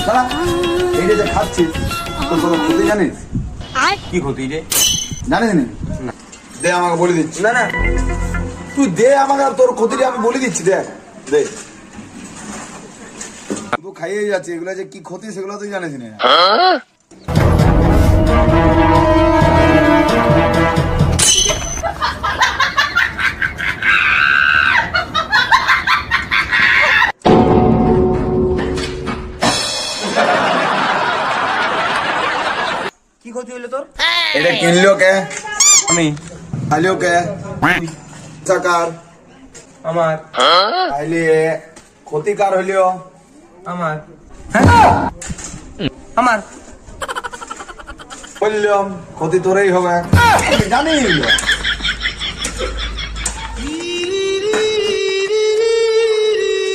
দাঁড়া, এই যে খাচ্ছিস তোর কোনো ক্ষতি জানিস? কি ক্ষতি রে? জানিস নি? দে আমাকে বলে দিচ্ছি। না না, তুই দে আমাকে, আর তোর ক্ষতিটা আমি বলে দিচ্ছি। দেখ দে, শুধু খাইয়ে যাচ্ছে, এগুলো যে কি ক্ষতি সেগুলো তুই জানিস না। কি ক্ষতি হইলো তোর? এটা কিনলো কে? আমি। খাইলো কে? সাকার আমার। খাইলে ক্ষতিকার হইলো আমার। আমার। বললাম ক্ষতি তোরই হবে, জানি।